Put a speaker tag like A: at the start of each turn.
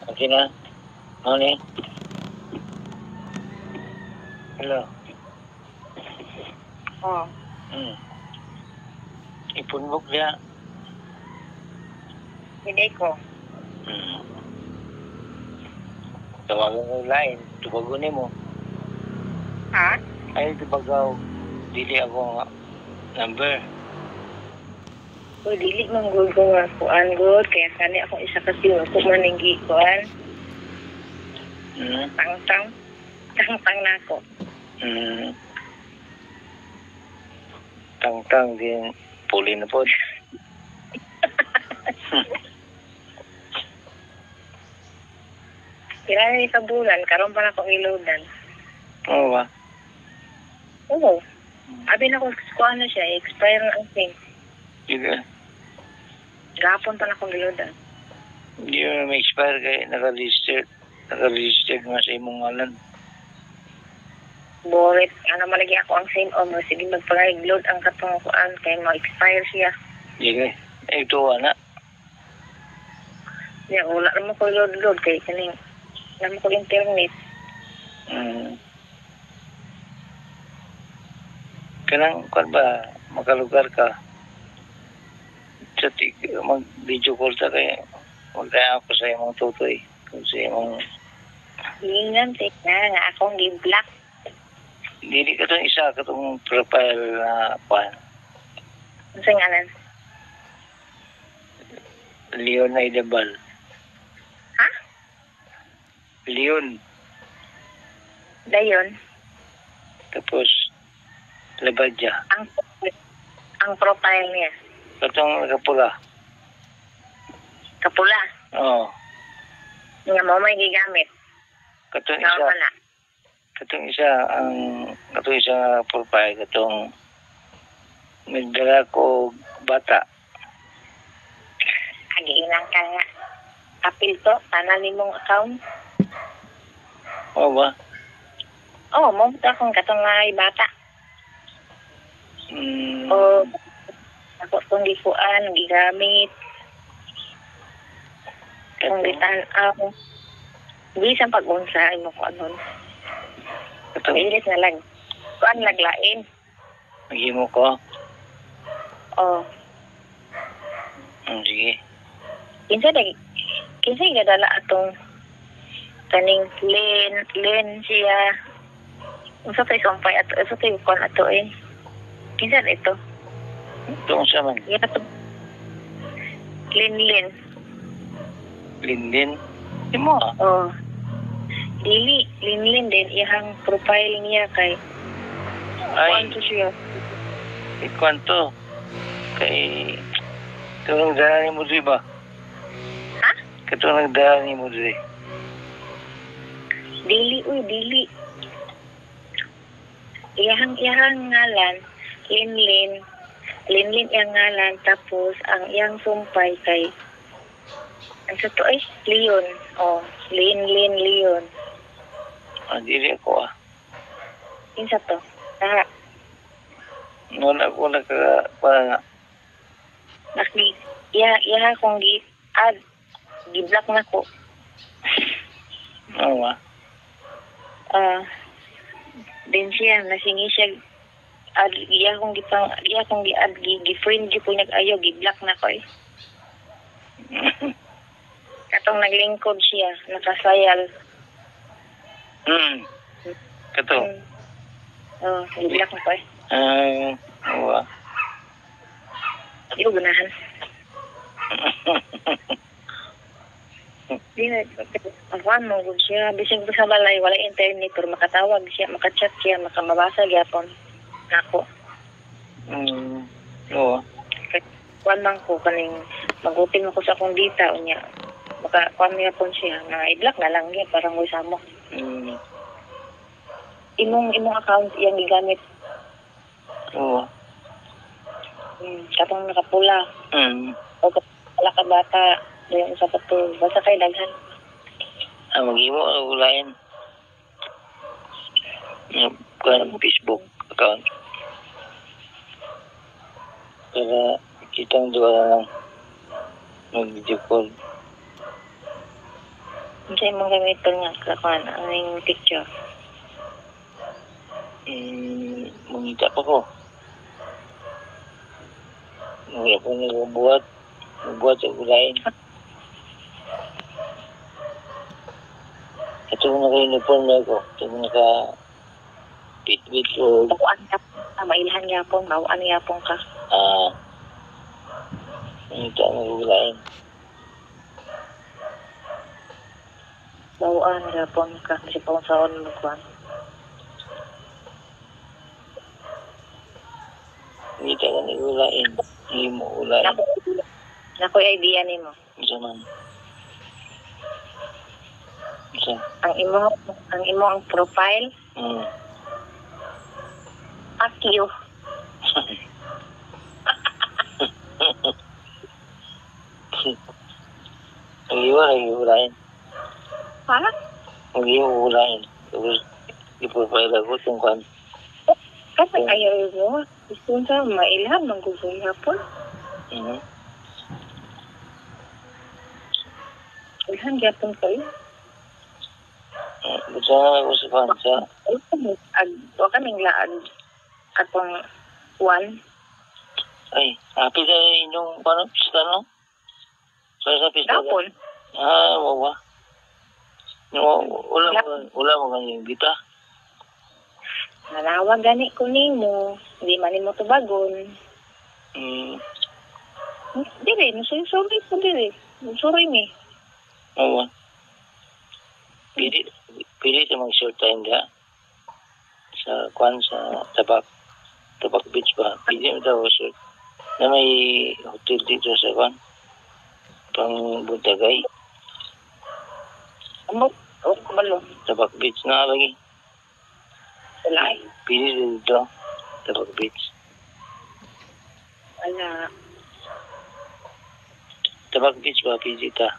A: Okay na? Ano ni? Hello?
B: Oh,
A: Ipunbok niya.
B: hindi ko.
A: Tawagan ko lain. Tubagon mo.
B: Ha?
A: Ay, tubagaw. Dili ako number.
B: Uy, dili mong good ko nga kuan good. Kaya kani akong isa kasi ako maninggi kuan. Tang-tang. Tang-tang na ako.
A: Tang-tang din. Puli na po.
B: Kaya na ikabulan, karon pa na akong iloadan.
A: Oo ba?
B: Oo. Abi na ko kuan na siya, expire na ang thing.
A: Sige.
B: Gapon pa na akong iloadan.
A: Hindi mo ma-expire kaya naka-register. Naka-register nga sa imong ngalan.
B: Borit, ano malagi ako ang same o mo. Sige, magpag-load ang katong kuan kaya ma-expire siya.
A: Sige. Ito na.
B: Yan, wala naman ko load kay kaning naman ko internet.
A: Kanang kung ba makalugar ka sa mag-video call ta kaya magkaya ako sa imong tutoy kung sa imong
B: Lingan, take na nga akong gi-block.
A: dili ka itong isa ka itong profile na pan
B: Ano sa ngalan?
A: Leon Aidabal.
B: Ha?
A: Leon.
B: Dayon,
A: Tapos Labadya.
B: ang profile niya.
A: Katong nakapula.
B: Kapula.
A: Oo.
B: Nga mo may gigamit.
A: Katong
B: Nga
A: isa.
B: wala.
A: Katong isa profile. Katong nagdala ko bata.
B: Agiinan ka nga. Apil to, tanan ni mong account.
A: Oo ba?
B: Oo, mo ta kung katong nga bata. O, ako itong gikuan, gigamit. Kung gitan-aw. Bisan pag-unsa, mo ko anon.
A: Katong
B: Iris na lang. Kuan laglain.
A: maghimo ko.
B: O,
A: Sige.
B: kinsa gadala atong kaning len siya. Unsa tay sumpay ato, unsa tay kuan ato eh. Kinsa ito?
A: Itong sa man.
B: Yan ato. Lin.
A: Lindin. Di mo ah.
B: Oh. Dili, Lin din iyang profile niya kay
A: Ay.
B: kuan siya.
A: Kwanto? Kay katong nagdala ni mo diri ba?
B: Ha?
A: Katong nagdala ni mo diri.
B: Dili. Iyang ngalan, Lin iyang ngalan, tapos ang iyang sumpay kay ang sa to ay Leon. Oh, Leon.
A: Dili ako ah.
B: Kinsa to? Ha,
A: Noon ako nagka
B: iya kong gi-add, gi-block na ko.
A: Oo ba?
B: Din siya, nasingi siya, iya kong gi-add, gi-friend ko nag-ayo, gi-block na ko eh. Katong naglingkod siya, nakasayal.
A: Katong.
B: Oh, gi-block na ko eh.
A: Oo ba?
B: Di ko ganahan. Di na, ang mo, good siya. Bising ko sa balay, wala internet, pero makatawag siya, makachat siya, makamabasa gyapon. Ako.
A: Oo.
B: Kuan man ko, kaning mag-open ako sa akong data, unya. Kuan niya po siya, na i-block na lang niya, parang wisa mo. Imong account, iyang gigamit.
A: Oo.
B: Katong nakapula. O wala ka bata, doon sa pato, basta kay daghan.
A: Mag-imo o ulain. Facebook account. Para kitang doon lang mag-video call.
B: Sa imong gamiton nga kakuan ang ning picture.
A: Mangita pa ko. Hindi ako nagbubuhat. Nagbuhat sa gulayin. Ito mo naka-uniform na ako. Ito mo naka-pitbit o
B: Bawaan ka. Mailhan yapon, bawaan yapon ka.
A: mangita ng gulayin.
B: Bawaan yapon ka kasi kung saan mo kuan.
A: Mangita ka ng gulayin. Hindi mo gulayin.
B: Nakoy idea nimo.
A: Isa man. Isa.
B: Ang imo ang profile akyo.
A: Ang iwa ay gulayin.
B: Ha?
A: Ang iwa gulayin. Tapos, ipapayag ako itong kan.
B: Kasi ayaw mo. Gusto sa mailhan ng gusto yapon. Ilhan yapon kayo.
A: Basta nga ako sa kansa.
B: Wa kaming laag atong one.
A: Ay, happy na inyong pista, no? Sa pista.
B: Yapon.
A: Wawa. Wala mo kanyang gita.
B: Nalawag gani ko nimo. Hindi man nimo tubagon. Dili, sorry po dili. Sorry mi.
A: Wawa. Pili sa mga short time da. Sa kwan sa Tabak Beach ba? Pili mo daw short. Na may hotel dito sa kwan. Pang Buntagay.
B: Amo, kumalo.
A: Tabak Beach na lagi.
B: Wala.
A: Pili dito. Tabak Beach.
B: Wala.
A: Tabak Beach ba? Pili ta.